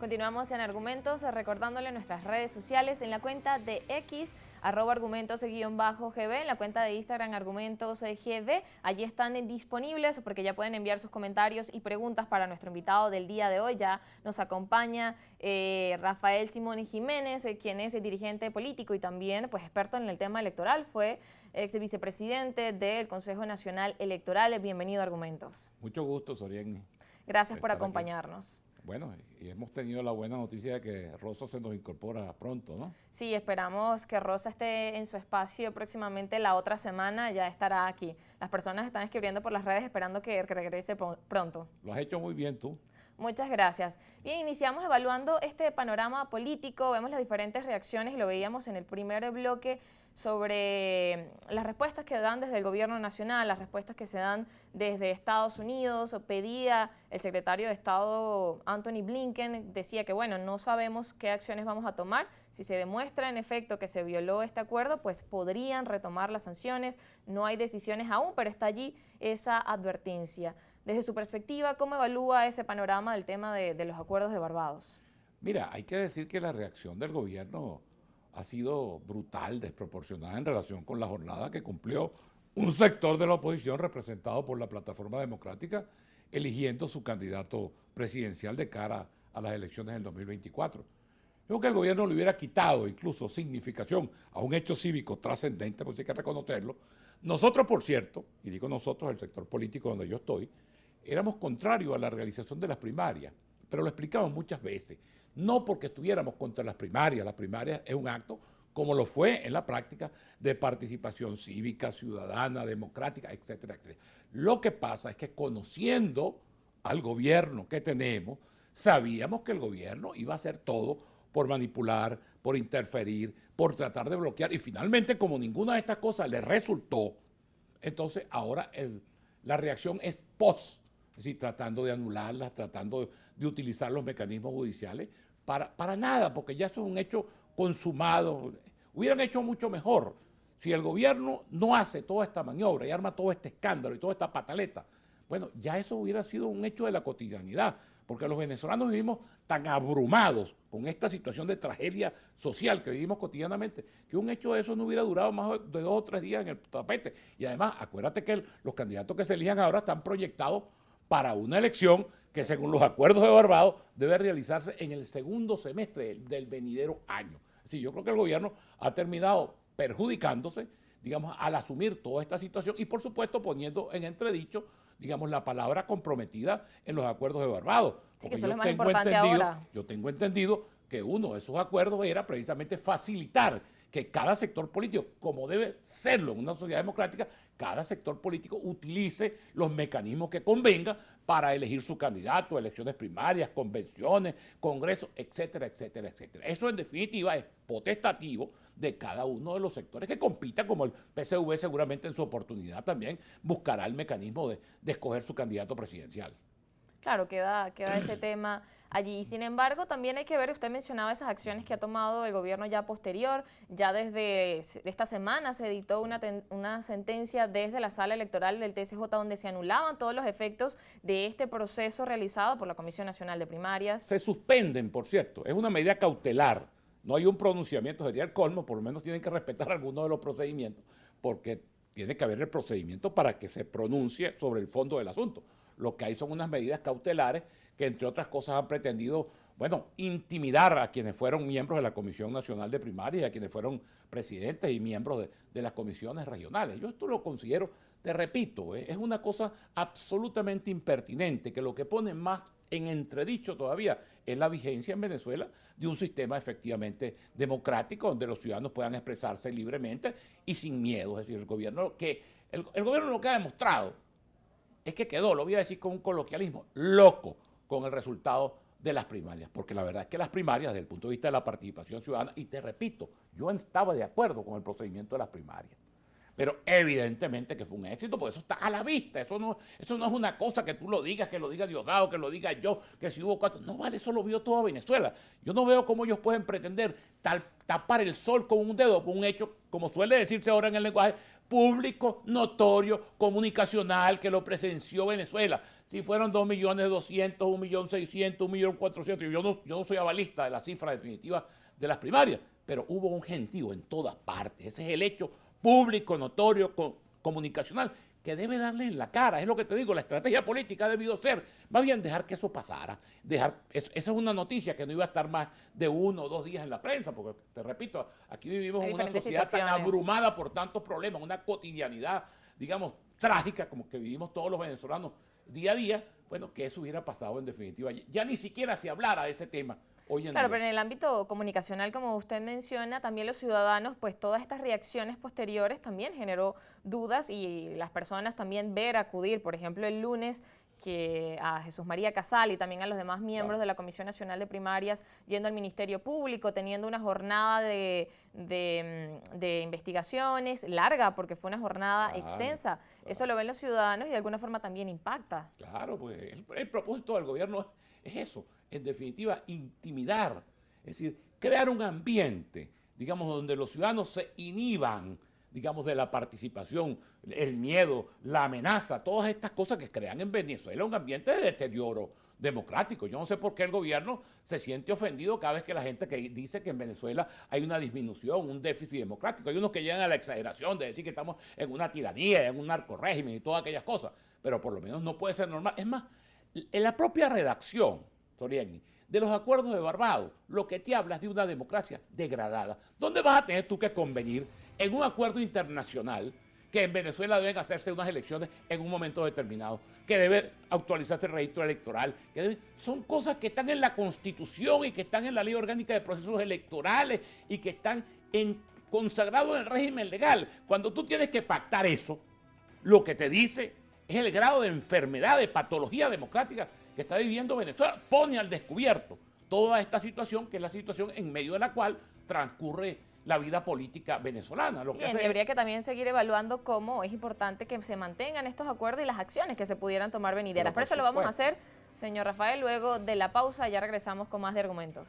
Continuamos en Argumentos, recordándole nuestras redes sociales en la cuenta de X, @argumentos_GB, en la cuenta de Instagram argumentosgb. Allí están disponibles porque ya pueden enviar sus comentarios y preguntas para nuestro invitado del día de hoy. Ya nos acompaña Rafael Simón Jiménez, quien es dirigente político y también pues experto en el tema electoral. Fue ex vicepresidente del Consejo Nacional Electoral. Bienvenido a Argumentos. Mucho gusto, Sorién. Gracias por acompañarnos. Bueno, y hemos tenido la buena noticia de que Rosa se nos incorpora pronto, ¿no? Sí, esperamos que Rosa esté en su espacio próximamente. La otra semana ya estará aquí. Las personas están escribiendo por las redes esperando que regrese pronto. Lo has hecho muy bien tú. Muchas gracias. Bien, iniciamos evaluando este panorama político. Vemos las diferentes reacciones y lo veíamos en el primer bloque sobre las respuestas que dan desde el gobierno nacional, las respuestas que se dan desde Estados Unidos. Pedía el secretario de Estado Antony Blinken, decía que bueno, no sabemos qué acciones vamos a tomar. Si se demuestra en efecto que se violó este acuerdo, pues podrían retomar las sanciones. No hay decisiones aún, pero está allí esa advertencia. Desde su perspectiva, ¿cómo evalúa ese panorama del tema de los acuerdos de Barbados? Mira, hay que decir que la reacción del gobierno ha sido brutal, desproporcionada en relación con la jornada que cumplió un sector de la oposición representado por la Plataforma Democrática, eligiendo su candidato presidencial de cara a las elecciones del 2024. Creo que el gobierno le hubiera quitado incluso significación a un hecho cívico trascendente, pues hay que reconocerlo. Nosotros, por cierto, y digo nosotros, el sector político donde yo estoy, éramos contrarios a la realización de las primarias, pero lo explicamos muchas veces. No porque estuviéramos contra las primarias es un acto, como lo fue en la práctica, de participación cívica, ciudadana, democrática, etcétera, etcétera. Lo que pasa es que conociendo al gobierno que tenemos, sabíamos que el gobierno iba a hacer todo por manipular, por interferir, por tratar de bloquear, y finalmente, como ninguna de estas cosas le resultó, entonces ahora la reacción es post, es decir, tratando de anularlas, tratando de utilizar los mecanismos judiciales para nada, porque ya eso es un hecho consumado. Hubieran hecho mucho mejor si el gobierno no hace toda esta maniobra y arma todo este escándalo y toda esta pataleta. Bueno, ya eso hubiera sido un hecho de la cotidianidad, porque los venezolanos vivimos tan abrumados con esta situación de tragedia social que vivimos cotidianamente, que un hecho de eso no hubiera durado más de 2 o 3 días en el tapete. Y además, acuérdate que los candidatos que se elijan ahora están proyectados para una elección que, según los acuerdos de Barbados, debe realizarse en el segundo semestre del venidero año. Sí, yo creo que el gobierno ha terminado perjudicándose, digamos, al asumir toda esta situación y, por supuesto, poniendo en entredicho, digamos, la palabra comprometida en los acuerdos de Barbados. Porque sí, que yo tengo entendido que uno de esos acuerdos era precisamente facilitar que cada sector político, como debe serlo en una sociedad democrática, cada sector político utilice los mecanismos que convenga para elegir su candidato, elecciones primarias, convenciones, congresos, etcétera, etcétera, etcétera. Eso en definitiva es potestativo de cada uno de los sectores que compita, como el PSV seguramente en su oportunidad también buscará el mecanismo de escoger su candidato presidencial. Claro, queda ese tema allí. Sin embargo, también hay que ver, usted mencionaba esas acciones que ha tomado el gobierno ya posterior. Ya desde esta semana se editó una sentencia desde la sala electoral del TSJ donde se anulaban todos los efectos de este proceso realizado por la Comisión Nacional de Primarias. Se suspenden, por cierto, es una medida cautelar. No hay un pronunciamiento, sería el colmo, por lo menos tienen que respetar algunos de los procedimientos, porque tiene que haber el procedimiento para que se pronuncie sobre el fondo del asunto. Lo que hay son unas medidas cautelares que, entre otras cosas, han pretendido, bueno, intimidar a quienes fueron miembros de la Comisión Nacional de Primarias y a quienes fueron presidentes y miembros de las comisiones regionales. Yo esto lo considero, te repito, es una cosa absolutamente impertinente, que lo que pone más en entredicho todavía es la vigencia en Venezuela de un sistema efectivamente democrático donde los ciudadanos puedan expresarse libremente y sin miedo. Es decir, el gobierno lo que ha demostrado es que quedó, lo voy a decir con un coloquialismo, loco con el resultado de las primarias, porque la verdad es que las primarias, desde el punto de vista de la participación ciudadana, y te repito, yo estaba de acuerdo con el procedimiento de las primarias, pero evidentemente que fue un éxito, porque eso está a la vista, eso no es una cosa que tú lo digas, que lo diga Diosdado, que lo diga yo, que si hubo 4, no vale, eso lo vio toda Venezuela. Yo no veo cómo ellos pueden pretender tapar el sol con un dedo por un hecho, como suele decirse ahora en el lenguaje, público, notorio, comunicacional, que lo presenció Venezuela. si fueron 2.200.000, 1.600.000, 1.400.000. Yo no soy avalista de la cifra definitiva de las primarias, pero hubo un gentío en todas partes. Ese es el hecho público, notorio, comunicacional, que debe darle en la cara. Es lo que te digo, la estrategia política ha debido ser más bien dejar que eso pasara. Esa es una noticia que no iba a estar más de 1 o 2 días en la prensa, porque te repito, aquí vivimos en una sociedad tan abrumada por tantos problemas, una cotidianidad, digamos, trágica como que vivimos todos los venezolanos día a día, bueno, que eso hubiera pasado en definitiva. Ya ni siquiera se hablara de ese tema hoy en día. Claro, pero en el ámbito comunicacional, como usted menciona, también los ciudadanos, pues todas estas reacciones posteriores también generó dudas y las personas también acudir, por ejemplo, el lunes, que a Jesús María Casal y también a los demás miembros de la Comisión Nacional de Primarias yendo al Ministerio Público, teniendo una jornada de investigaciones larga, porque fue una jornada extensa. Eso lo ven los ciudadanos y de alguna forma también impacta. Claro, pues el propósito del gobierno es eso, en definitiva, intimidar, es decir, crear un ambiente, digamos, donde los ciudadanos se inhiban, digamos, de la participación, el miedo, la amenaza, todas estas cosas que crean en Venezuela un ambiente de deterioro democrático. Yo no sé por qué el gobierno se siente ofendido cada vez que la gente que dice que en Venezuela hay una disminución, un déficit democrático. Hay unos que llegan a la exageración de decir que estamos en una tiranía, en un narcorrégimen y todas aquellas cosas, pero por lo menos no puede ser normal. Es más, en la propia redacción, Toriani, de los acuerdos de Barbados, lo que te habla es de una democracia degradada. ¿Dónde vas a tener tú que convenir en un acuerdo internacional que en Venezuela deben hacerse unas elecciones en un momento determinado, que debe actualizarse el registro electoral? Son cosas que están en la Constitución y que están en la Ley Orgánica de Procesos Electorales y que están consagrados en el régimen legal. Cuando tú tienes que pactar eso, lo que te dice es el grado de enfermedad, de patología democrática que está viviendo Venezuela. Pone al descubierto toda esta situación, que es la situación en medio de la cual transcurre la vida política venezolana. Y habría que también seguir evaluando cómo es importante que se mantengan estos acuerdos y las acciones que se pudieran tomar venideras. Por eso lo vamos a hacer, señor Rafael, luego de la pausa. Ya regresamos con más de argumentos.